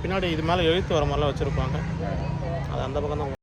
பின்னாடி இது மேலே எழுத்து வர மாதிரிலாம் வச்சுருப்பாங்க. அது அந்த பக்கம் தான்.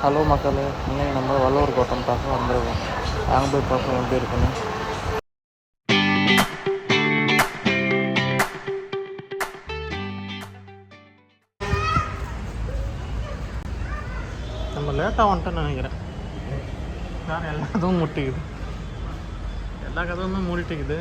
ஹலோ மக்களே, இன்னைக்கு நம்ம வள்ளுவர் கோட்டம் பார்க்க வந்துருக்கோம். அங்கே போய் பார்ப்போம் எப்படி இருக்குன்னு. நம்ம லேட்டாக வந்துட்டோன்னு நினைக்கிறேன். வேறு எல்லா இதுவும் முட்டிக்குது, எல்லா கதவுமே மூடிட்டுக்குது.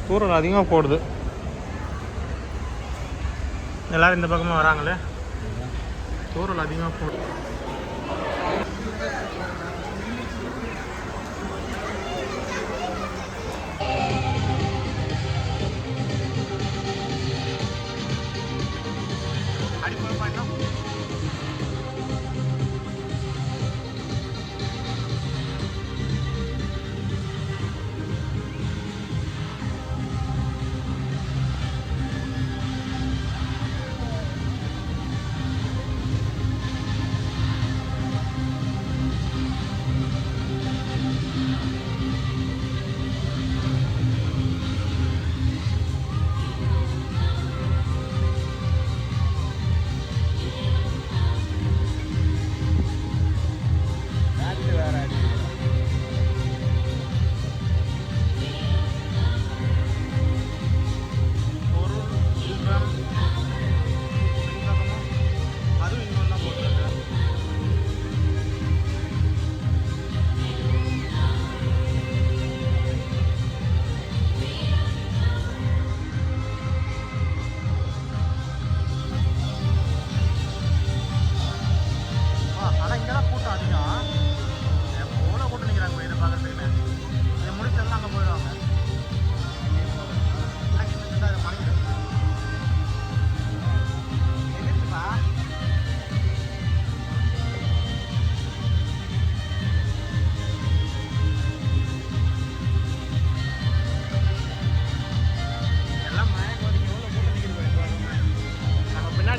தூரல் அதிகமாக போடுது. எல்லோரும் இந்த பக்கமாக வராங்களே, தூரல் அதிகமாக போடுது.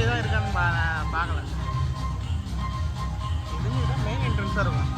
தான் இருக்கான்னு பார்க்கல. இது மெயின் என்ட்ரன்ஸாக இருக்கும்.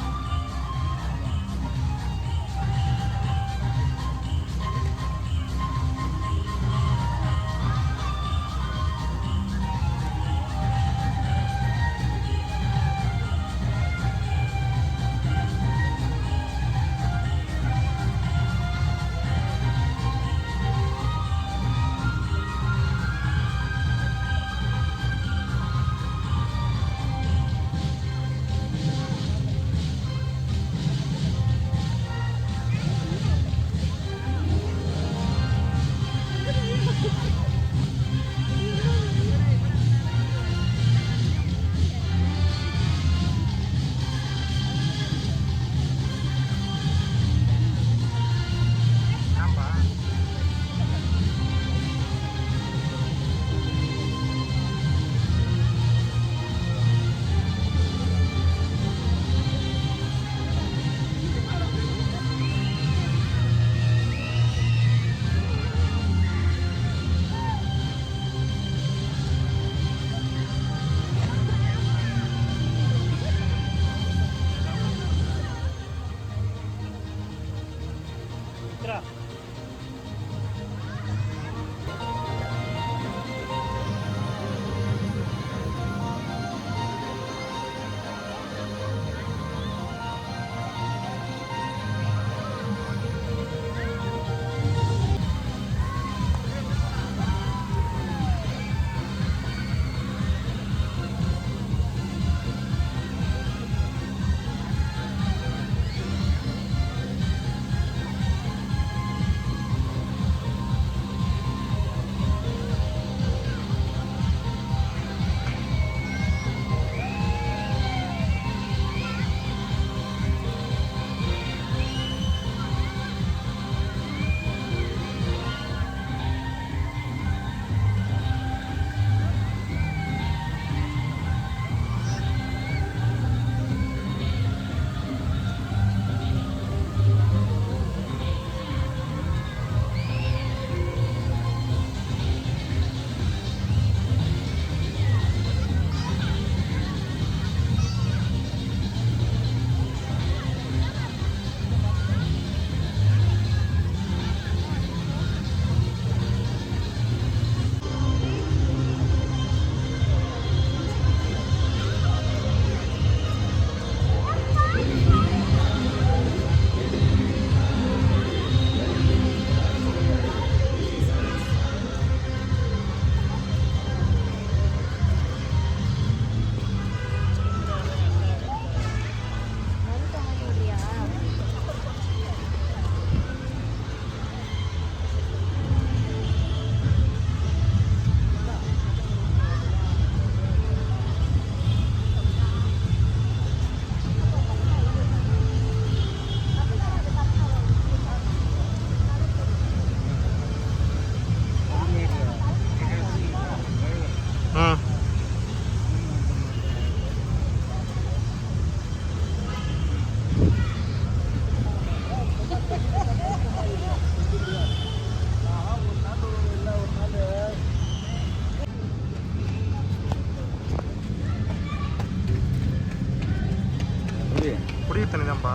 தான்ப்பா.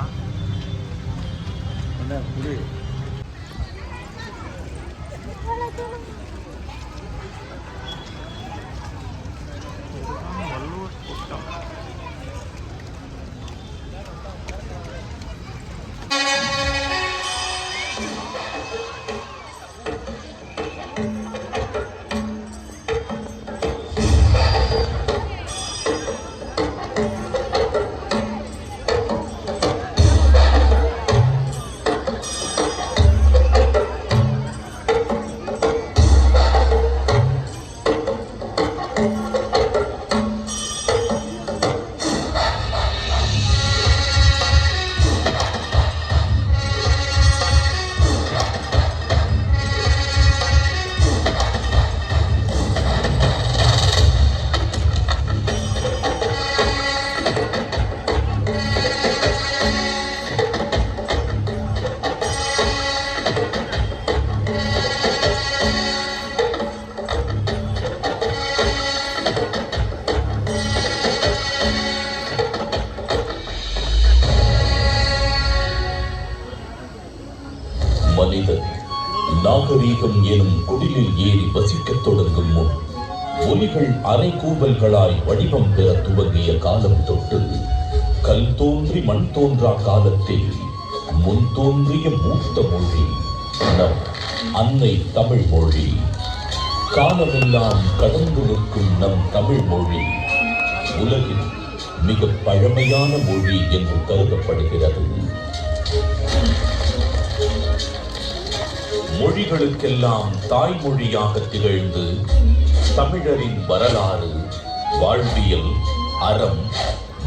வள்ளுவர் கூட்டம். மனிதன் நாகரீகம் எனும் குடிலில் ஏறி வசிக்கத் தொடங்கும் முன் ஒலிகள் அரைக்கூவல்களாய் வடிவம் பெற துவங்கிய காலம் தொட்டு கல் தோன்றி மண் தோன்றா காலத்தில் முன் தோன்றிய மூத்த மொழி நம் அன்னை தமிழ் மொழி. காலமெல்லாம் கடந்து நிற்கும் நம் தமிழ் மொழி உலகில் மிக பழமையான மொழி என்று கருதப்படுகிறது. மொழிகளுக்கெல்லாம் தாய்மொழியாக திகழ்ந்து தமிழரின் வரலாறு, வாழ்வியல், அறம்,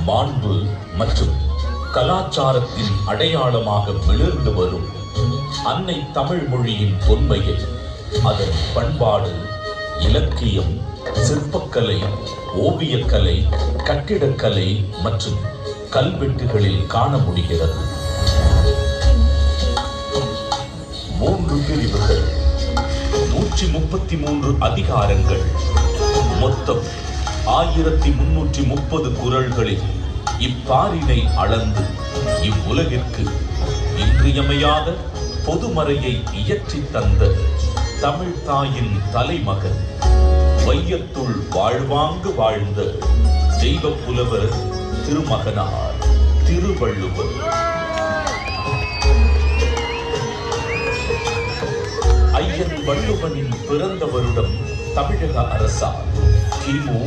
மாண்பு மற்றும் கலாச்சாரத்தின் அடையாளமாக மிளிர்ந்து வரும் அன்னை தமிழ் மொழியின் தொன்மையை அதன் பண்பாடு, இலக்கியம், சிற்பக்கலை, ஓவியக்கலை, கட்டிடக்கலை மற்றும் கல்வெட்டுகளில் காண முடிகிறது. 3 பிரிவுகள், 133 அதிகாரங்கள், மொத்தம் 1330 குறள்களில் இப்பாரினை அளந்து இவ்வுலகிற்கு இன்றியமையாத பொதுமறையை இயற்றி தந்த தமிழ் தாயின் தலைமகன், வையத்துள் வாழ்வாங்கு வாழ்ந்த தெய்வ புலவர் திருமகனார் திருவள்ளுவர். ஐயன் வள்ளுவனின் பிறந்த வருடம் தமிழக அரசால் கிமு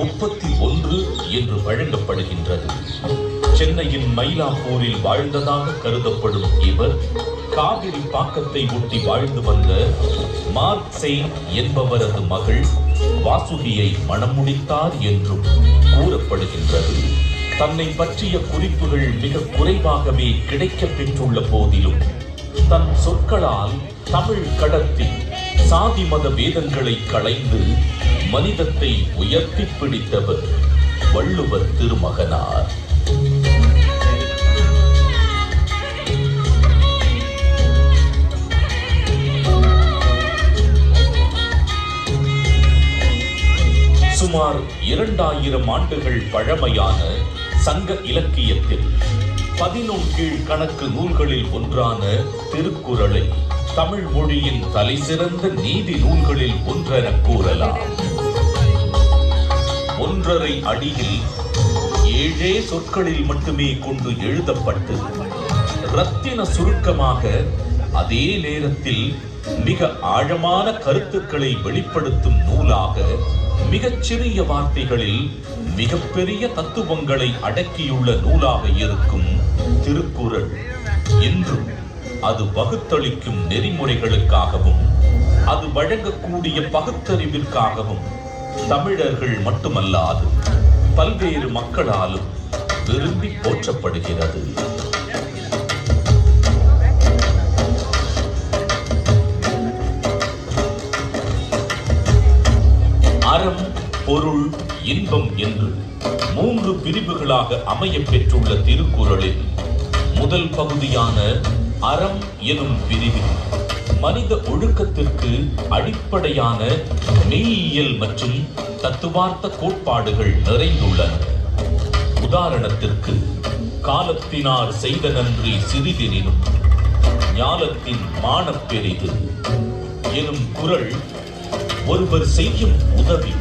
31 என்று வழங்கப்படுகின்றது. சென்னையின் மயிலாப்பூரில் வாழ்ந்ததாக கருதப்படும் இவர் காவிரி பாக்கத்தை ஒட்டி வாழ்ந்து வந்த மார்க்செய்ன் என்பவரது மகள் வாசுகியை மணம் முடித்தார் என்றும் கூறப்படுகின்றது. தன்னை பற்றிய குறிப்புகள் மிக குறைவாகவே கிடைக்கப் பெற்றுள்ள போதிலும் தன் சொற்களால் தமிழ் கடத்தி சாதி மத வேதங்களை களைந்து மனிதத்தை உயர்த்தி பிடித்தவர் வள்ளுவர் திருமகனார். சுமார் 2000 ஆண்டுகள் பழமையான சங்க இலக்கியத்தில் 11 கீழ்கணக்கு நூல்களில் ஒன்றான திருக்குறளை தமிழ் மொழியின் தலைசிறந்த நீதி நூல்களில் ஒன்றென கூறலாம். 1.5 அடியில் 7 சொற்களில் மட்டுமே கொண்டு எழுதப்பட்டு ரத்தின சுருக்கமாக, அதே நேரத்தில் மிக ஆழமான கருத்துக்களை வெளிப்படுத்தும் நூலாக, மிகச் சிறிய வார்த்தைகளில் மிகப்பெரிய தத்துவங்களை அடக்கியுள்ள நூலாக இருக்கும் திருக்குறள் இன்றும் அது வகுத்தளிக்கும் நெறிமுறைகளுக்காகவும் அது வழங்கக்கூடிய பகுத்தறிவிற்காகவும் தமிழர்கள் மட்டுமல்லாது பல்வேறு மக்களாலும் விரும்பி போற்றப்படுகிறது. அறம், பொருள், இன்பம் என்று 3 பிரிவுகளாக அமையப் பெற்றுள்ள திருக்குறளில் முதல் பகுதியான அறம் எனும் பிரிவில் மனித ஒழுக்கத்திற்கு அடிப்படையான மெய்யியல் மற்றும் தத்துவார்த்த கோட்பாடுகள் நிறைந்துள்ளன. உதாரணத்திற்கு காலத்தினார் செய்த நன்றி சிறிதெனினும் ஞாலத்தின் மானப் பெரிது எனும் குறள் ஒருவர் செய்யும் உதவி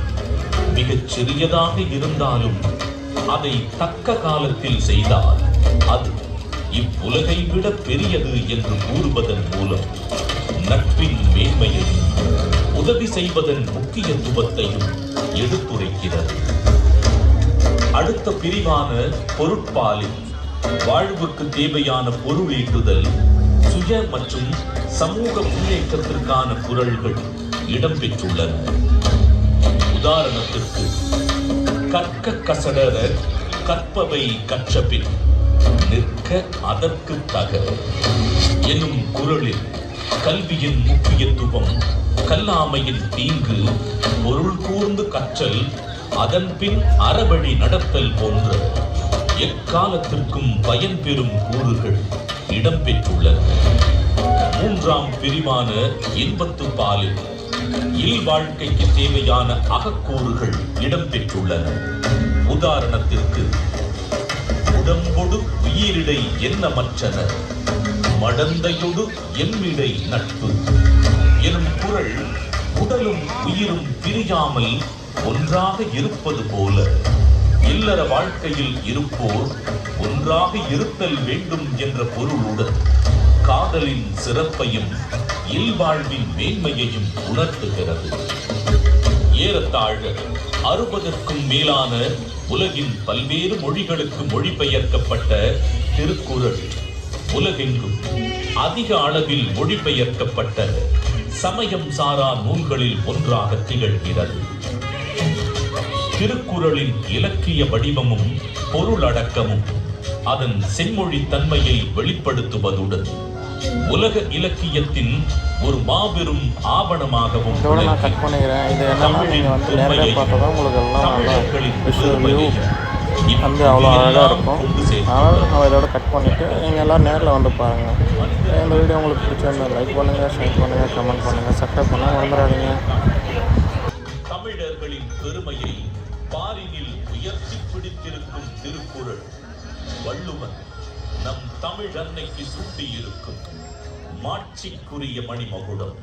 மிகச் சிறியதாக இருந்தாலும் அதை தக்க காலத்தில் செய்தால் அது இவ்வுலகை விட பெரியது என்று கூறுவதன் மூலம் நட்பின் மேன்மையையும் உதவி செய்வதன் முக்கியத்துவத்தையும் எடுத்துரைக்கிறது. அடுத்த பிரிவான பொருட்பாலில் வாழ்வுக்கு தேவையான பொருளீட்டுதல், சுய மற்றும் சமூக முன்னேற்றத்திற்கான குறள்கள் இடம்பெற்றுள்ளன. உதாரணத்திற்கு கற்க கசடர கற்பவை கற்றபின் நிற்க அதற்கு தக எனும் குறளில் கல்வியின் முக்கியத்துவம், கல்லாமையின் தீங்கு, பொருள் கூர்ந்து கற்றல், அதன் பின் அறவழி நடத்தல் போன்ற எக்காலத்திற்கும் பயன் பெறும் கூறுகள் இடம்பெற்றுள்ளன. மூன்றாம் பிரிவான இன்பத்து பாலில் இல்வாழ்க்கைக்கு தேவையான அகக்கூறுகள் இடம்பெற்றுள்ளன. உதாரணத்திற்கு உடம்பொடு உயிரிடை எண்ணமற்றன மடந்தையொடு எம்மிடை நட்பு எனும் குறள் உடலும் உயிரும் பிரியாமல் ஒன்றாக இருப்பது போல இல்லற வாழ்க்கையில் இருப்போர் ஒன்றாக இருத்தல் வேண்டும் என்ற பொருளுடன் காதலின் சிறப்பையும் இல்வாழ்வின் மேன்மையையும் உணர்த்துகிறது. ஏறத்தாழ 60க்கும் மேலான உலகின் பல்வேறு மொழிகளுக்கு மொழிபெயர்க்கப்பட்ட திருக்குறள் உலகெங்கும் அதிக அளவில் மொழிபெயர்க்கப்பட்ட சமயம் சாரா நூல்களில் ஒன்றாக திகழ்கிறது. திருக்குறளின் இலக்கிய வடிவமும் பொருளடக்கமும் அதன் செம்மொழி தன்மையை வெளிப்படுத்துவதுடன் உலக இலக்கியத்தின் ஒரு மாபெரும் ஆவணமாகவும் நான் கட் பண்ணிக்கிறேன். இது என்னன்னா நீங்கள் வந்து நேரடியாக பார்த்தா உங்களுக்கு எல்லாம் நல்லா விஷுவல் வியூ வந்து அவ்வளோ அழகாக இருக்கும். அதனால் நம்ம இதோட கட் பண்ணிவிட்டு நீங்கள் எல்லாம் நேரில் வந்து பாருங்கள். இந்த வீடியோ உங்களுக்கு பிடிச்சிருந்தா லைக் பண்ணுங்கள், ஷேர் பண்ணுங்கள், கமெண்ட் பண்ணுங்கள், சப்ஸ்கிரைப் பண்ண மறந்துடாதீங்க. தமிழர்களின் பெருமையை பாரினில் உயர்த்தி பிடித்திருக்கும் திருக்குறள் வள்ளுவன் நம் தமிழ் அன்னைக்கு சூட்டியிருக்கும் மாட்சிக்குரிய மணிமகுடம்.